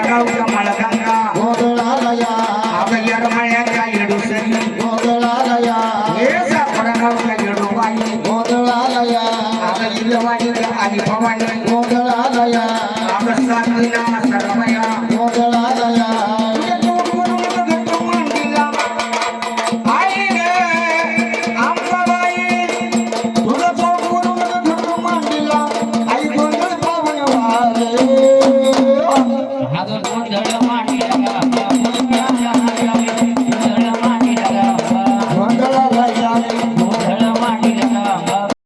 गावचा मळगंगा गोधळालया अगं येरमळ्याच्या येडूसरी गोधळालया हे सापडा गावचा येडूबाई गोधळालया अगं इलवाडी आली भवानी गोधळालया अगं साधीला सरमया गोधळालया अगं गोंधळ